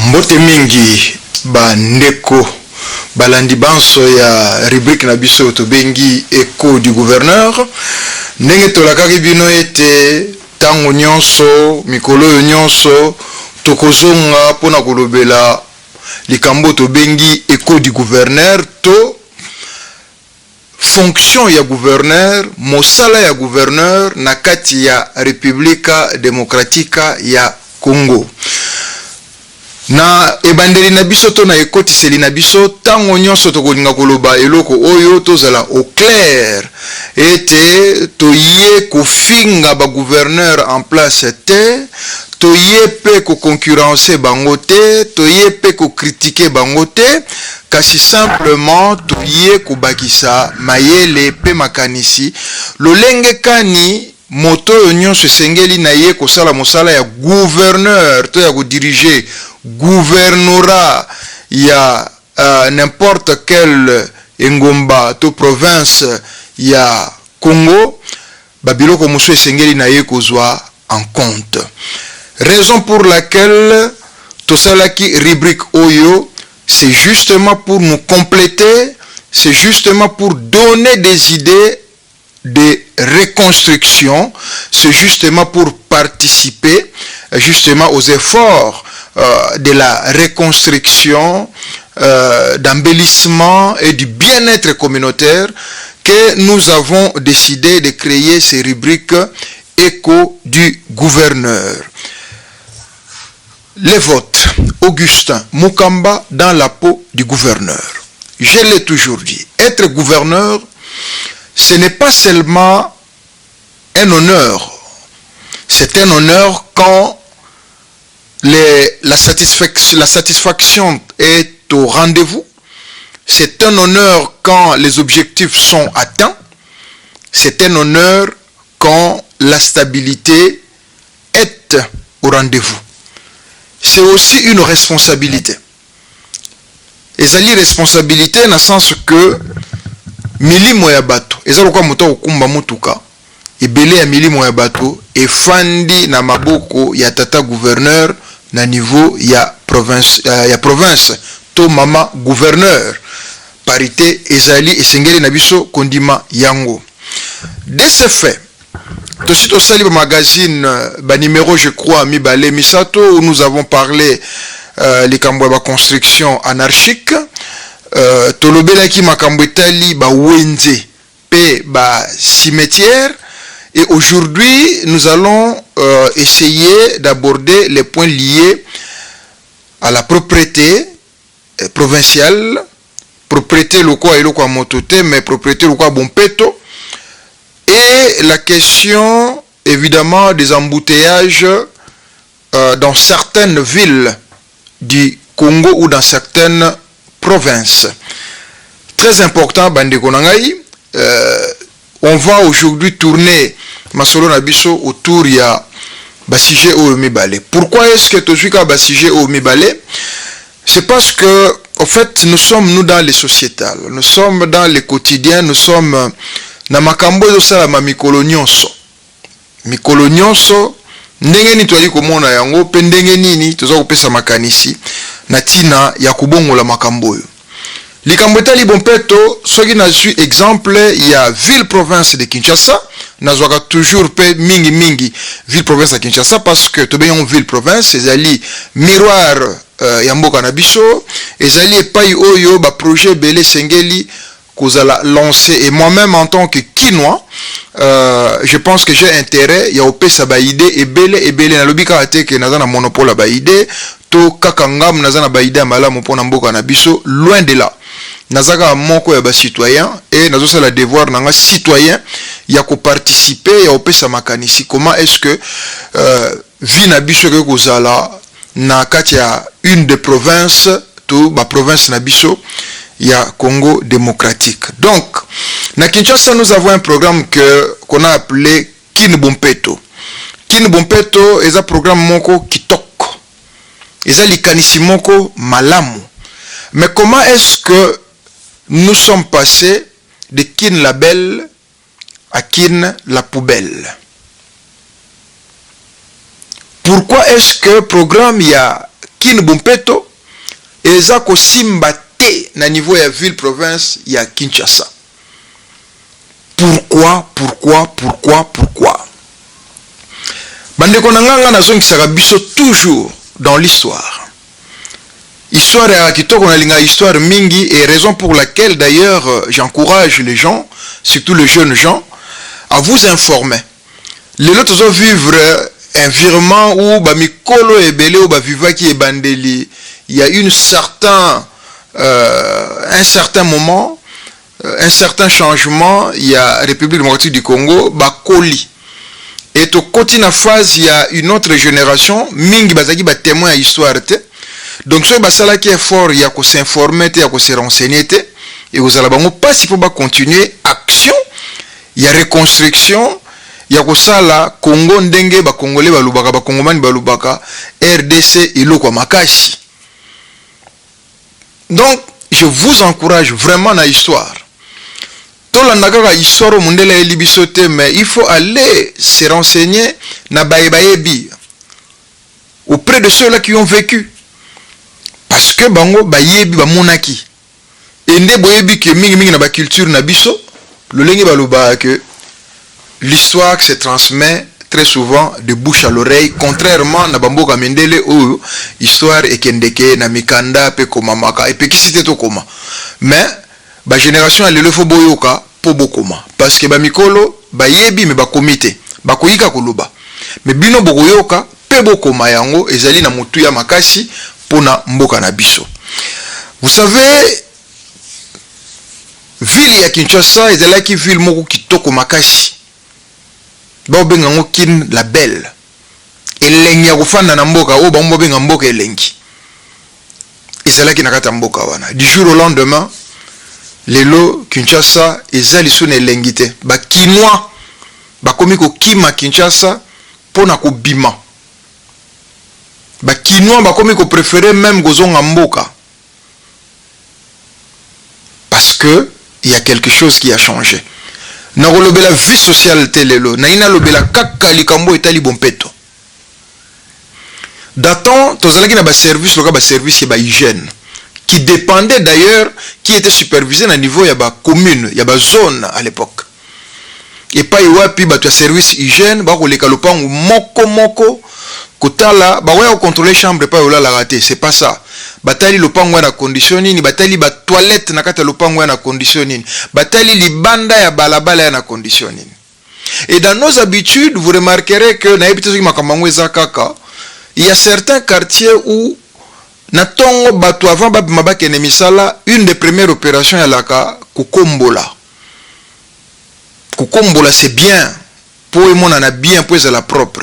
Mbote mingi ba ndeko balandi banso ya rubrique na biso tobengi Écho du gouverneur. Ndenge tolakaki bino ete tango nyonso mikolo nyonso tokozonga pona kolobela likambo tobengi Écho du gouverneur to fonction ya gouverneur, mosala ya gouverneur na kati ya Republika Demokratika ya Congo. Na ebandeli na biso to na ekotiseli na biso tango nyonso tokolinga koloba eloko oyo tozala au clair ete toye kofinga ba gouverneur en place te, toye pe ko concurrencer bango te, toye pe ko critiquer bango te, kasi simplement toye ko bakisa mayele pe makanisi lolenge kani moto nyonso sengeli na ye ko sala mosala ya gouverneur to ya ko diriger gouvernorat ya n'importe quelle engomba to province ya Congo babiloko mosu esengeli na ye kozwa en compte. Raison pour laquelle tosalaki rubrique oyo, c'est justement pour nous compléter, c'est justement pour donner des idées de reconstruction, c'est justement pour participer justement aux efforts de la reconstruction, d'embellissement et du bien-être communautaire que nous avons décidé de créer ces rubriques Écho du gouverneur. Les votes, Augustin Mukamba dans la peau du gouverneur. Je l'ai toujours dit, être gouverneur, ce n'est pas seulement un honneur, c'est un honneur quand la satisfaction est au rendez-vous. C'est un honneur quand les objectifs sont atteints. C'est un honneur quand la stabilité est au rendez-vous. C'est aussi une responsabilité. Et ça dit responsabilité dans le sens que milimo ya bato, ezalo kwa moto okumba mutuka, ebele ya milimo ya bato efandi na maboko ya tata gouverneur na niveau ya province to mama gouverneur. Parité ezali esengeli na biso kondima yango. De ce fait, tosito sali ba magazine ba numéro je crois mibale misato où nous avons parlé likambo ya ba construction anarchique, tolobelaki makambo etali ba wenze pe ba cimetière. Et aujourd'hui, nous allons essayer d'aborder les points liés à la propriété provinciale, propriété locale et locale motote, mais propriété locale bompeto, et la question évidemment des embouteillages dans certaines villes du Congo ou dans certaines provinces. Très important, Bandeko Nangai. On va aujourd'hui tourner Masolo Nabiso autour de Basige au Mibale. Pourquoi est-ce que tu suis Basige au Mibale? C'est parce que, en fait, nous sommes dans les sociétales, nous sommes dans les quotidiens, nous sommes dans Makambo de Salama Mikolonioso. Mikolonioso, ndenge ni tuali komona yango, pendenge nini, tuza kupesa makanisi, natina ya kubongo la Makamboyo. Likambo etali bompeto soki nazwi exemple ya ville province de Kinshasa, nazwaka toujours pe mingi ville province de Kinshasa parce que tobeyon ville province ezali miroir ya mboka na biso, ezali epai oyo ba projet belé sengeli kozala lancé. Et moi-même en tant que Kinois, je pense que j'ai intérêt ya opesa ba idée ebele na lobika ate ke naza na monopole ba idée to kakangam naza na ba idée malamu pona mboka na biso, loin de là. Nazaka moko ya ba citoyen et nazo sala devoir nanga citoyen ya ko participer ya opesa makanisi. Comment est-ce que vi na biso ke kozala na kati ya une des provinces to ba province na biso ya Congo démocratique. Donc na Kinshasa nous avons un programme qu'on a appelé Kin Bompeto. Kin Bompeto est un programme moko kitoko. Eza likanisi moko malamu. Mais comment est-ce que nous sommes passés de Kin la belle à Kin la poubelle? Pourquoi est-ce que le programme il y a kin Bumpeto eza ko simba te na niveau ya ville province ya Kinshasa. Pourquoi? Bande konanganga na zongi saka biso toujours dans l'histoire. Histoire ya kitoko na linga histoire mingi, et raison pour laquelle d'ailleurs j'encourage les gens, surtout les jeunes gens, à vous informer. Les autres ont vivre un virement où ba mikolo ebele ou ba vivaki e bandeli, il y a un certain moment, un certain changement, il y a République démocratique du Congo ba koli. Et au côté na phase il y a une autre génération mingi bazaki ba témoin à histoire te. Donc so basala qui est fort, il y a ko s'informer te, il y a ko se renseigner te, et vous allez bango pas si faut ba continuer action, il y a reconstruction. Ya kosala Congo ndenge ba Congolais ba lubaka ba Congomani ba lubaka RDC iloko makasi. Donc je vous encourage vraiment na histoire. Tolandaka ka histoire mundela elibisote, mais il faut aller se renseigner na baebi auprès de ceux là qui ont vécu, parce que bango bayebi ba monaki ende boyebi ke mingi na ba culture na biso lolenge ba lubaka que l'histoire se transmet très souvent de bouche à l'oreille, contrairement à Bamboka Mendele où histoire est kendeke na mikanda pe koma maka et pe qui cité to koma. Mais ba génération elle le faut boyoka po bokoma parce que ba mikolo ba yebi me ba komité ba koyika koloba. Mais bino boyoka pe bokoma yango ezali na mutu ya makasi pona mboka na biso. Vous savez, ville ya Kinshasa ezala ki ville moko kitoko makasi. Ba benga ngo kin la belle elengi ya kufanda na mboka o ba benga mboka elengi ezalaki na kata mboka wana du jour au lendemain lelo Kinshasa ezali suna elengi te ba kinwa ba komi ko kima Kinshasa pona ko bima ba kinwa ba komi ko préférer même gozonga mboka parce que il y a quelque chose qui a changé. Na kolobela vie sociale telelo na ina lobela kaka likambo etali Bumpeto. Datant tozalaki na ba service loka ba service ya ba hygiène qui dépendait d'ailleurs, qui était supervisé na niveau ya ba commune ya ba zone à l'époque. Et pas iwapi ba tu service hygiène ba koleka lopango moko kotala ba wa contrôler chambre pas yola la raté, c'est pas ça. Batali lopango na condition nini, batali ba toilette na kata lopango na condition nini, batali libanda ya balabala na condition nini. Et dans nos habitudes, vous remarquerez que na ebité soki makambo eza kaka, il y a certains quartiers où na tongo bato avant ba mabake ne misala, une des premières opérations ya laka kukombola. Kukombola c'est bien, pour emona na bien pour la propre.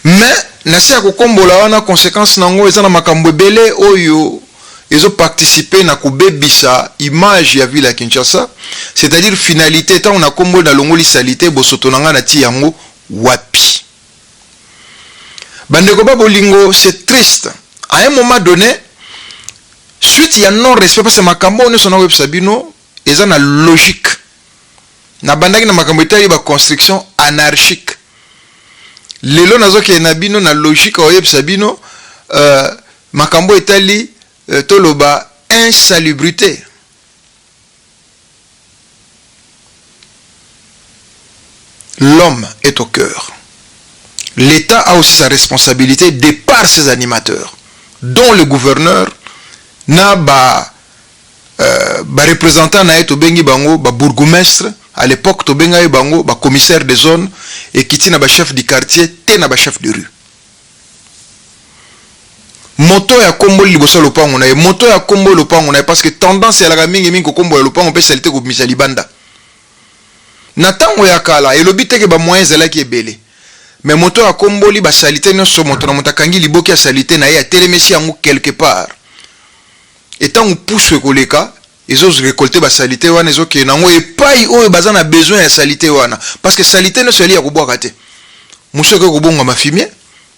Mais nasi ya kukombola wana conséquence nango eza na makambo ebele oyo ezo participer na kubebisa image ya ville ya Kinshasa, c'est-à-dire finalité tant on a kombo na longoli salité bosoto nanga na ti yango wapi. Bandeko ba bolingo, c'est triste. À un moment donné, suite ya non respect parce que makambo ne sona web sabino eza na logique. Na bandaki na makambo etali ba construction anarchique. Lelo nazoki na bino na logique oyeb sabino makambo etali toloba insalubrité. L'homme est au cœur. L'État a aussi sa responsabilité de par ses animateurs, dont le gouverneur na ba représentant na eto bengi bango ba bourgmestre. À l'époque, Tobenga Bango, ba commissaire de zone, et Kiti na ba chef du quartier, te na ba chef de rue. Moto ya kombo liboso lopango na moto ya kombo lopango na parce que tendance ya la mingi ko kombo ya lopango pe salite ko misa libanda. Na tango ya kala, elobi teke ba moyens zala ki ebele. Mais moto ya kombo li ba salite no so moto na motakangi liboki ya salite na ya telemesi yango quelque part. Et tant on pousse koleka, ils ont récolté la salité wana ils ont que nango et pas eux bazan a besoin de salité wana parce que salité ne se lie à kuboa kate monsieur ko kubonga mafimie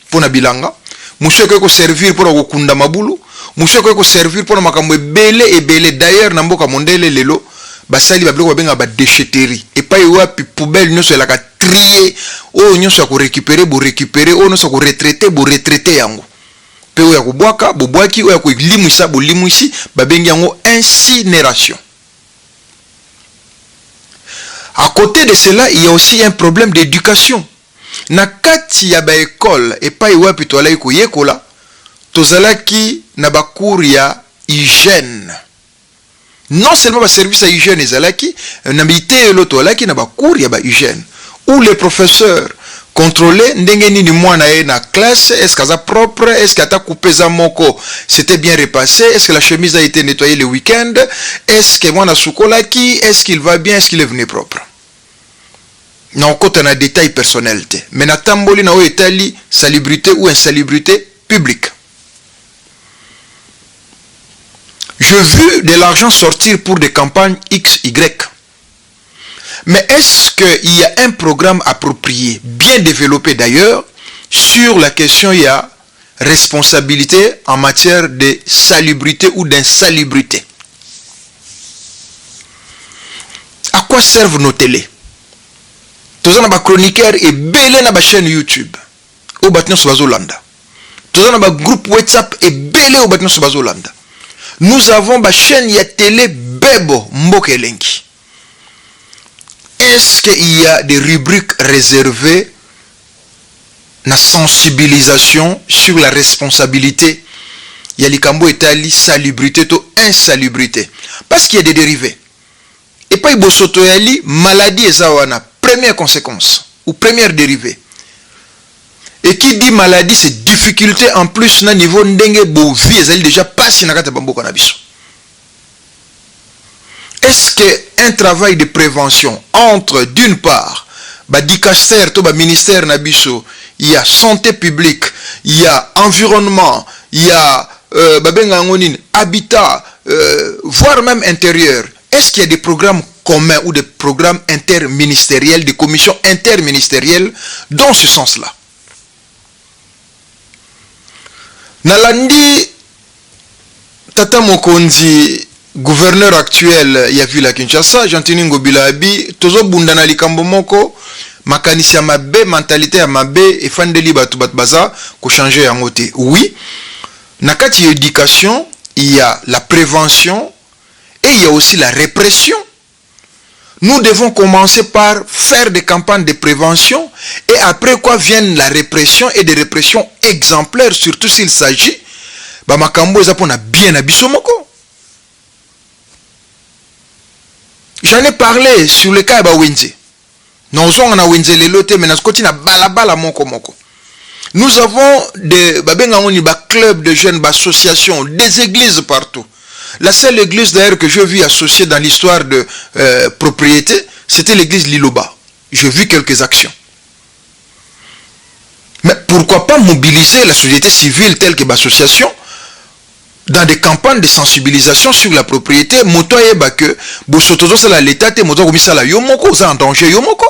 pour na bilanga monsieur ko servir pour kokunda mabulu monsieur ko servir pour makambo ebele d'ailleurs na mboka mondele lelo basali ba bloko benga ba déchetterie et pas wapi poubelle ne se la ka trier o nyo so ko récupérer o no so ko retraiter yango pe oya kobwaka bobwaki oya ko limwisa bo limwisi babengi yango incinération. À côté de cela, il y a aussi un problème d'éducation. Na kati ya ba école et pas wapi to alai ko yekola tozalaki na ba cours ya hygiène. Non seulement ba service à hygiène ezalaki na mité loto alaki na ba cours ya ba hygiène où les professeurs contrôler ndenge nini mwana ye na classe, est-ce qu'elle a propre, est-ce qu'elle a coupé za moko, c'était bien repassé, est-ce que la chemise a été nettoyée le week-end, est-ce que mwana sukolaki, est-ce qu'il va bien, est-ce qu'il est venu propre. Non, quand on a des détails personnels, mais na tamboli na o etali salubrité ou insalubrité publique. Je vu de l'argent sortir pour des campagnes X, Y. Mais est-ce qu'il y a un programme approprié, bien développé d'ailleurs, sur la question il y a responsabilité en matière de salubrité ou d'insalubrité? À quoi servent nos télés? Tous les chroniqueurs et belé na ba chaîne YouTube au Batno Swazolanda. Tous les groupe WhatsApp et belé au Batno Swazolanda. Nous avons ba chaîne ya télé bebo mbokelenki. Est-ce qu'il y a des rubriques réservées la sensibilisation sur la responsabilité? Il y a l'ikambo etali salubrité ou insalubrité. Parce qu'il y a des dérivés. Et pas ibosoto yali maladie ezawana. Première conséquence ou première dérivée. Et qui dit maladie, c'est difficulté en plus na niveau ndenge bo vie ezali déjà passé na kata bambo kanabiso. Est-ce qu'un travail de prévention entre d'une part dicaster to ministère nabiso, il y a santé publique, il y a environnement, il y a habitat, voire même intérieur. Est-ce qu'il y a des programmes communs ou des programmes interministériels, des commissions interministérielles dans ce sens-là? Nalandi Tata Mokonzi, gouverneur actuel ya Ville Kinshasa, Jean-Tini Ngobila Abi, tozo bunda na likambo moko, makanisi ya mabe, mentalité ya mabe, et fandeli batu baza, ko changer yango te. Oui, na kati éducation, il y a la prévention et il y a aussi la répression. Nous devons commencer par faire des campagnes de prévention et après quoi viennent la répression et des répressions exemplaires, surtout s'il s'agit ba makambo ezapona bien abiso moko. J'en ai parlé sur le cas de Wenze. Nous avons Nous avons des clubs de jeunes, des associations, des églises partout. La seule église d'ailleurs que j'ai vu associée dans l'histoire de propriété, c'était l'église Liloba. J'ai vu quelques actions. Mais pourquoi pas mobiliser la société civile telle que l'association dans des campagnes de sensibilisation sur la propriété, moto yeba que bosotozo sala l'état te moto komisa la yomoko za en danger yomoko.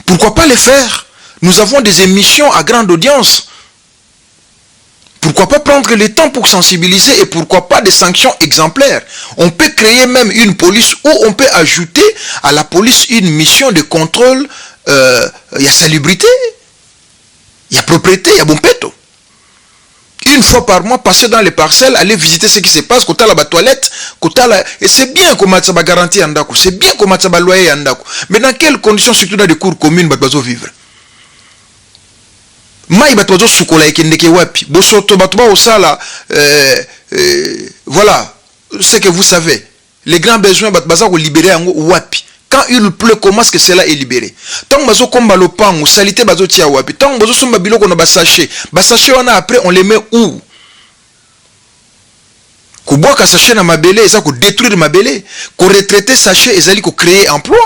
Pourquoi pas les faire? Nous avons des émissions à grande audience. Pourquoi pas prendre le temps pour sensibiliser et pourquoi pas des sanctions exemplaires? On peut créer même une police ou on peut ajouter à la police une mission de contrôle. Il y a salubrité, il y a propriété, il y a bon péto. Une fois par mois, passer dans les parcelles, aller visiter ce qui se passe, côté la toilette, et c'est bien comment ça va garantir andako, c'est bien comment ça va loyer andako. Mais dans quelles conditions, surtout dans des cours communes, batbazo vivre? Maï batbazo sukola ekendeke wapi, bosoto batba osala, voilà, ce que vous savez, les grands besoins batbaza ko libérer ango wapi. Quand il pleut, comment est-ce que cela est libéré? Tant que bazo komba lopango, salité bazo tia wapi. Tant que bazo somba biloko no basaché, basaché on a après on les met où? Ko boka sachet na mabele, ça ko détruire mabele, ko retraiter sachet ezali ko créer emploi.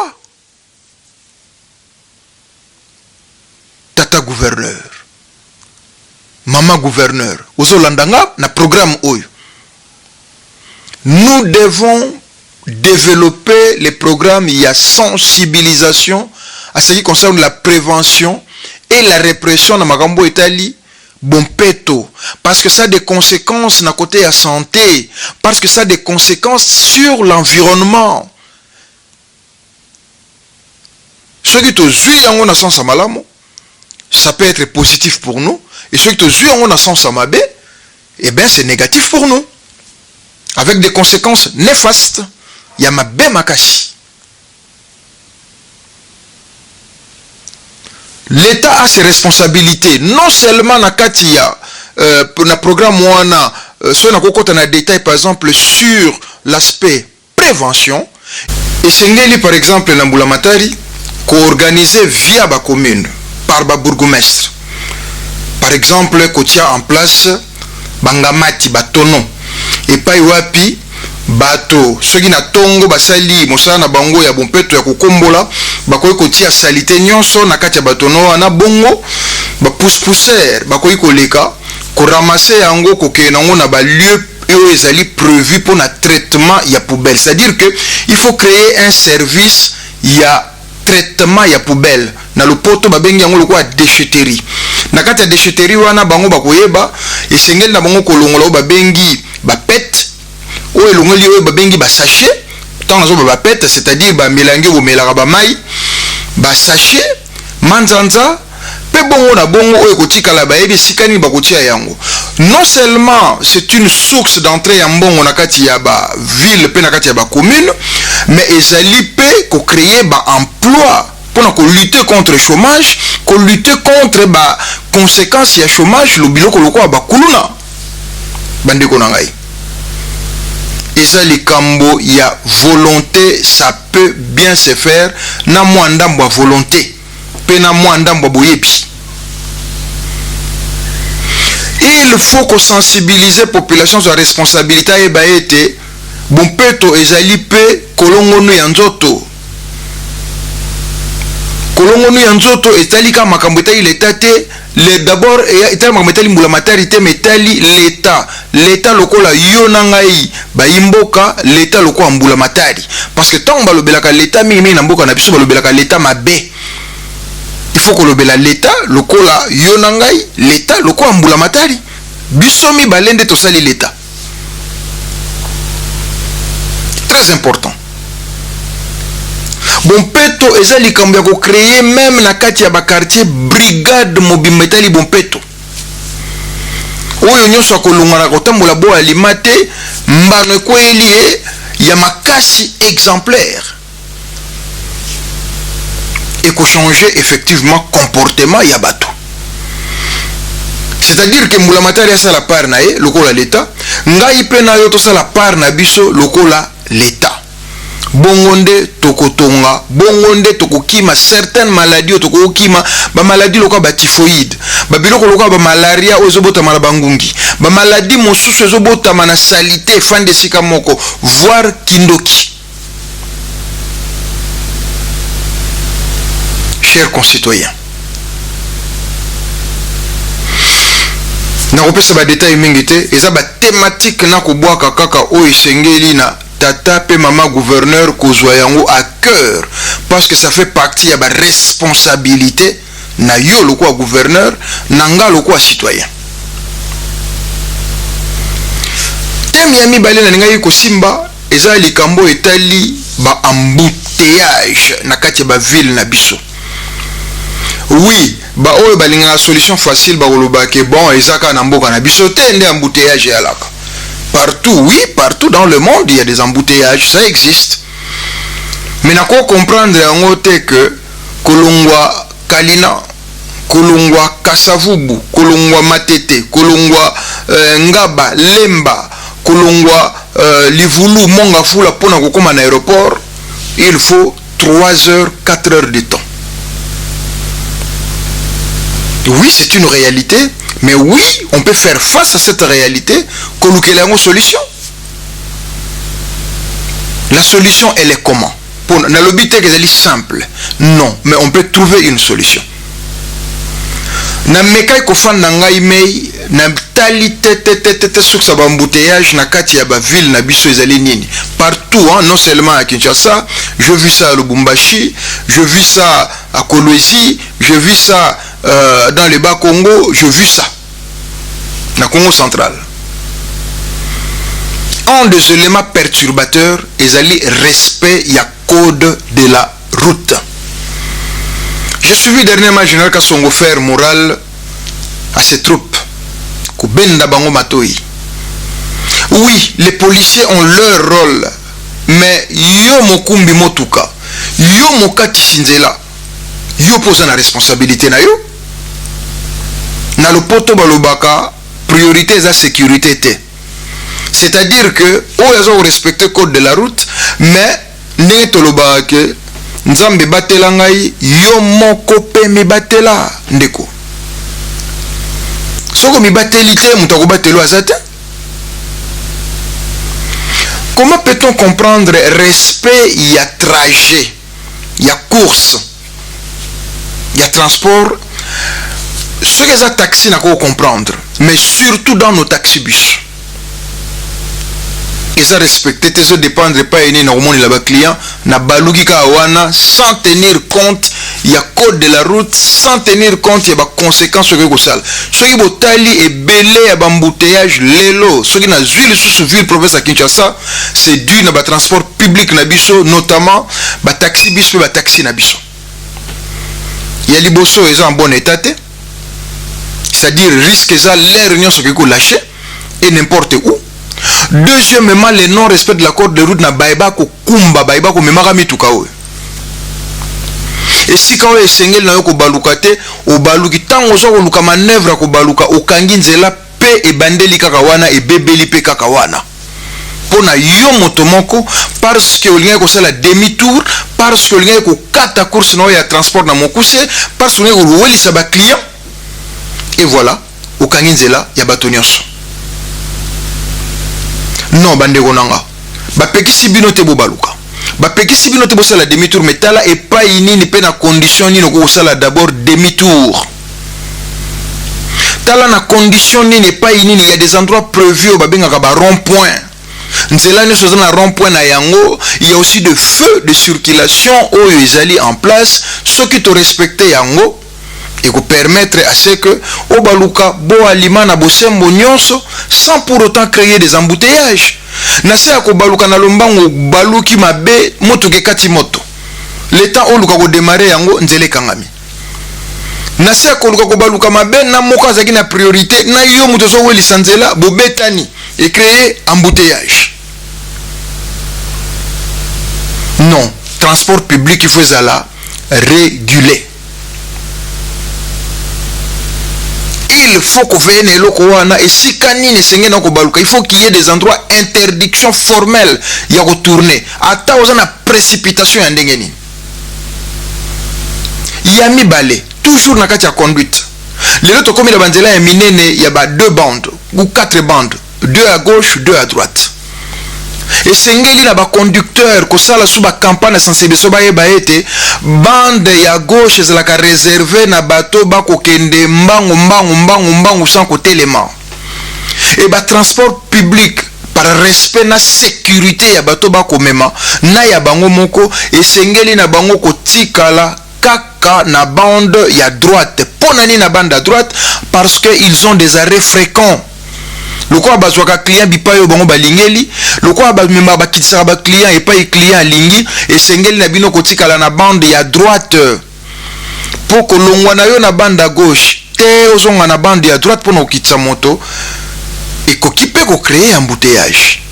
Tata gouverneur, maman gouverneur, ozo landanga na programme oyo. Nous devons développer les programmes, il y a sensibilisation à ce qui concerne la prévention et la répression dans Magambo Italie, bon péto, parce que ça a des conséquences dans côté à santé, parce que ça a des conséquences sur l'environnement. Ce qui te suit en sens malamo, ça peut être positif pour nous et ceux qui te jouent en sens amabe, eh bien c'est négatif pour nous. Avec des conséquences néfastes. Yamabe makasi. L'État a ses responsabilités, non seulement na katia, na programme wana, soit na kokota na détail par exemple sur l'aspect prévention, et c'est par exemple na Mbulamatari, co-organisé via ba commune, par ba bourgmestre. Par exemple, kotia en place bangamati batono, et pas wapi bato soki na tongo basali mosala na bango ya bompeto ya kokombola bakoki kotia salite nyonso na kati ya batono wana bongo ba pousse-pousser bakoki koleka koramase yango kokende nango na ba lieu oyo ezali prévu pour na traitement ya poubelle, c'est-à-dire que il faut créer un service ya traitement ya poubelle na lopoto babengi yango lokwa déchetterie. Na kati ya déchetterie wana bango bakoyeba esengeli na bango kolongola o babengi ba pet oyo elongoli oyo babengi ba sachet tant nazo ba pet, c'est-à-dire ba melange bo melaka ba mai ba sachet manzanza pe bongo na bongo oyo kotikala bayebi sikani bakotia yango. Non seulement c'est une source d'entrée ya mbongo na kati ya ba ville pe na kati ya ba commune, mais ezali pe ko créer ba emploi pour lutter contre le chômage, pour lutter contre ba conséquences ya chômage lo biloko lokwa ba kuluna bandeko na ngai. Eza likambo ya volonté, ça peut bien se faire na mwanda mwa volonté pe na mwanda mwa boyebi. Il faut qu'on sensibilise la population sur la responsabilité et baete bon peto ezali pe kolongono ya nzoto. Kolongono ya nzoto etali ka makambo etali l'état te le d'abord etali makambo etali Mbulamatari te metali l'état lokola yo na ngai ba imboka l'état lokola Mbulamatari, parce que tant balobelaka l'état mingi na mboka na biso balobelaka l'état mabe. Il faut que l'état lokola yo na ngai l'état lokola Mbulamatari biso mi balende tosali l'état. Très important. Bon peto eza likambo ya ko créer même na kati ya ba quartier brigade mobimba etali bon peto oyo nyonso akolunga na kotambola bo alimate mbano ekweli ya makasi exemplaire et ko changer effectivement comportement ya bato. C'est-à-dire que Mbulamatari asa la part na ye lokola l'état, ngai pe na yo to sa la part na biso lokola l'état. Bongonde tokotonga, bongonde tokokima certaines maladies tokokima ba maladie lokola ba typhoïde, ba biloko lokola ba malaria ozobota mala bangungi, ba maladie mosusu ezobota mana salité fande sika moko voire kindoki. Chers concitoyens, na kopesa ba détail mingi te, eza ba thématique na kobwaka kaka oyo esengeli na tata pe maman gouverneur kozwa yango à cœur, parce que ça fait partie ya ba responsabilité na yo lokwa gouverneur na nga lokwa citoyen. Thème ya mibale na ngai kosimba eza likambo etali ba embouteillage na kati ya ba ville na biso. Oui, ba oyo balinga solution facile ba koloba ke bon ezaka na mboka na biso te nde embouteillage ya laka. Partout, oui, partout dans le monde, il y a des embouteillages, ça existe. Mais n'a quoi comprendre en côté que Kolongwa Kalina, Kolongwa Kasavubu, Kolongwa Matete, Kolongwa Ngaba, Lemba, Kolongwa Livulu, Mongafula, pour na kokoma na aéroport, il faut 3 heures, 4 heures de temps. Oui, c'est une réalité. Mais oui, on peut faire face à cette réalité, coloquer la solution. La solution, elle est comment? Pour na lobby elle est simple. Non, mais on peut trouver une solution. Na mekai ko fan na ngai mei na talité sur sa embouteillage na kati ya ba ville na biso ezali nini. Partout, hein, non seulement à Kinshasa, je vis ça à Lubumbashi, je vis ça à Kolwezi, je vis ça dans le Bas-Congo, je vis ça. Dans le Congo central. Un des éléments perturbateurs est le respect du code de la route. J'ai suivi dernièrement le général Kassongo faire moral à ses troupes. Kubenda bango matoi. Oui, les policiers ont leur rôle, mais yo mokumbi motuka, yo mokati sinzela, yo pose la responsabilité na yo. Na le poto balobaka, priorité est la sécurité. C'est-à-dire que, on a respecté le code de la route, mais ne tolobaka ke nzambe batela ngai yo moko pe mi batela ndeko. Soko mi bateli te mutu akobatelo azate. Comment peut-on comprendre respect il y a trajet, il y a course, il y a transport? Ce que ça taxi n'a qu'à comprendre, mais surtout dans nos taxibus. Et ça respecter, ça dépendre pas et normalement là-bas client na baluki kawana sans tenir compte il y a code de la route, sans tenir compte il y a des conséquences que ça. Ce qui botali est belé à bambouteillage lelo, ce qui na ville sous ville province à Kinshasa, c'est dû na ba transport public na biso, notamment ba taxi biso ba taxi na biso. Il y a liboso ils en bon état, c'est-à-dire risque ça l'air union ce que lâcher et n'importe où. Deuxièmement, le non-respect de l'accord de route na baïba ko kumba baïba ko memaka mituka oyo. Et si quand esengeli na yo ko baluka te, o baluki tango zo ko luka manœuvre ko baluka okangi nzela pe e bandeli kaka wana e bebeli pe kaka wana. Pona yo moto moko parce que olinga ko sala demi-tour, parce que olinga ko kata course na ya transport na mokuse, parce que olinga ko welisa ba client. Et voilà, okangi nzela ya bato nyonso. Non, bandeko nanga. Bapekisi bino te bobaluka. Bapekisi bino te bosala demi-tour, mais tala et pas inini pe na condition ni ko sala d'abord demi-tour. Tala na condition ni ne pas inini, il y a des endroits prévus au babengaka ba rond-point. Nzela ne soza na rond-point na yango, il y a aussi de feux de circulation où ils allaient en place, ceux qui te respectaient yango. Et vous permettre à ce que Obaluka bo alima na bosembo nyonso sans pour autant créer des embouteillages. Nase ya ko baluka na lombango baluki mabe moto ke kati moto. L'état oluka ko démarrer yango nzele kangami. Nase ya ko luka ko baluka mabe na moka zaki na priorité na yo moto so weli sanzela bo betani et créer embouteillage. Non, transport public il faut zala réguler. Il faut qu'on fasse une locoana et si kanine senge na ko baluka, il faut qu'il y ait des endroits interdiction formelle ya retourner. Ata ozana précipitation ya ndengeni. Yami balé toujours na kati ya conduite. Les autres comme la banzela ya minene ya ba deux bandes ou quatre bandes, deux à gauche, deux à droite. Et sengeli na ba conducteur ko sala sous ba campagne sensibilisation ba yeba ete bande ya gauche ezalaka réservé na bato ba ko kende mbangu sans côté élément. Et ba transport public par respect na sécurité ya bato ba ko mema na ya bango moko et sengeli na bango ko tikala kaka na bande ya droite. Ponani na bande à droite parce que ils ont des arrêts fréquents. Le quoi bazwaka client bipayo bango balingeli, le quoi memba bakitisa ba client et pas client lingi et sengeli na bino kotikala na bande ya droite pour que longwa na yo na bande à gauche te ozonga na bande ya droite pour okitisa moto et ko kipe ko créer embouteillage.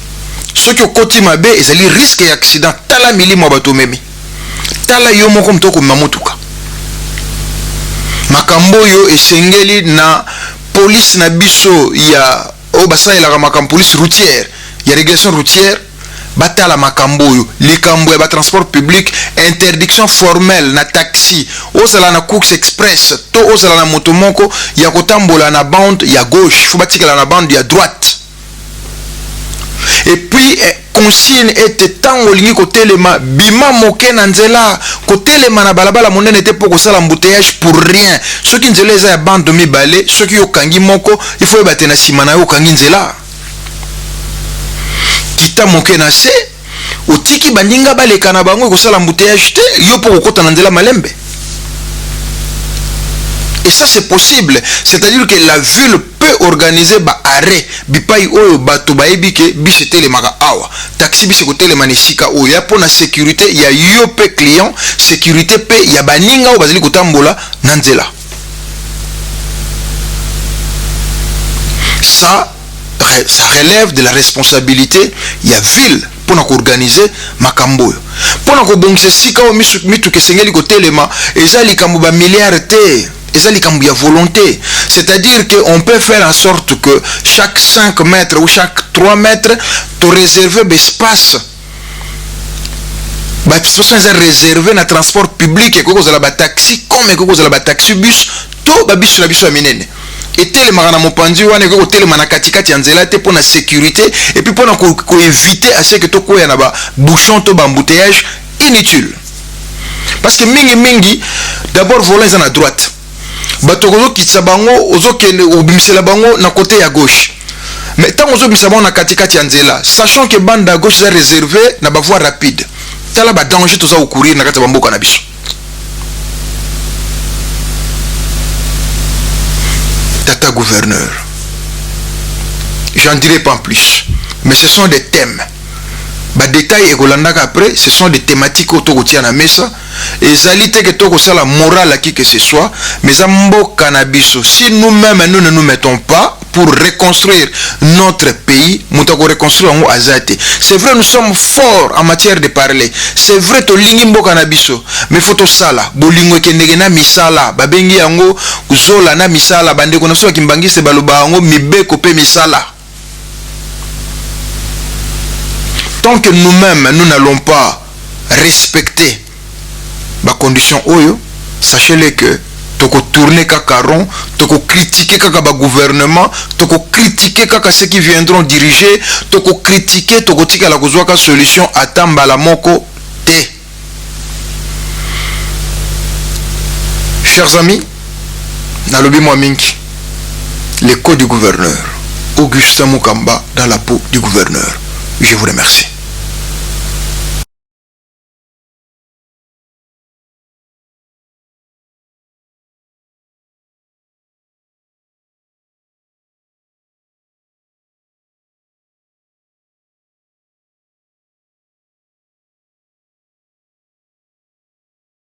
Ce qui okoti mabe ezali risque ya accident tala milimo bato memi. Tala yo moko mtoko mamutuka. Makambo yo esengeli na police na biso ya au basa il a ma police routière, il y a régulation routière, batala makambo yo, likambo ya ba transport public, interdiction formelle na taxi, ozala na course express, to ozala na motomoko, ya kotambola na bande ya gauche, faut batika na bande ya droite. Et puis consigne était tant olingi kotelema bima moke na nzela kotelema na balabala monene te pour kosala embouteillage pour rien. Ceux qui nzela eza ya bande mibale, ceux qui okangi moko, il faut battre na sima na yo okangi nzela. Kita moke na se otiki bandinga baleka na bango kosala embouteillage te yo pour kokota na nzela malembe. Et ça c'est possible, c'est-à-dire que la ville peut organiser ba arrêt bipai oyo bato baebi ke bise telemaka awa taxi bise ko telemana sika oyo ya pona sécurité ya yo pe client sécurité pe ya baninga o bazali kotambola na nzela. ça relève de la responsabilité il y a ville pour organiser makambo pour kobongisa sika o mitu kesengeli kotelema ezali kambo ba milliards te ezali kambo ya volonté, c'est-à-dire que on peut faire en sorte que chaque 5 mètres ou chaque 3 mètres tu réserver l'espace ba espace réservé na transport public et cause la ba taxi comme cause la ba taxi bus to ba biso na biso ya minene etelema na mopanzi wana ko telema na katikati ya nzela te pour la sécurité et puis pour éviter à ce que to koya na ba bouchon to ba embouteillage inutile parce que mingi d'abord volant à droite bato ko kitsa bango ozokende obimisela bango na côté à gauche mais tant ozobimisa bango na katikati ya nzela sachant que bande à gauche est réservée na ba voie rapide tala ba danger to za courir na kati ba mboka na biso. Tata gouverneur, j'en dirai pas plus, mais ce sont des thèmes. Bah détails et Golandaka après, ce sont des thématiques autour de la mesa. Et zalité que toko ça la morale à qui que ce soit, mais ambo cannabis. Si nous-mêmes nous ne nous mettons pas pour reconstruire notre pays, nous devons reconstruire en azate. C'est vrai, nous sommes forts en matière de parler. C'est vrai, to lingimbo cannabis. Mais photo sala, bolingo kendegena misala, babengi yango zola na misala, bande konaso kimbangi se baloba yango mibe kope misala. Tant que nous-mêmes nous n'allons pas respecter ma condition oyo, sachez-le que toko tourner kaka rond, toko critiquer kaka ba gouvernement, toko critiquer kaka ceux qui viendront diriger, toko critiquer toko tika la kozwa ka solution atamba la moko te. Chers amis, nalobi moi mingi, l'écho du gouverneur, Augustin Mukamba dans la peau du gouverneur. Je vous remercie.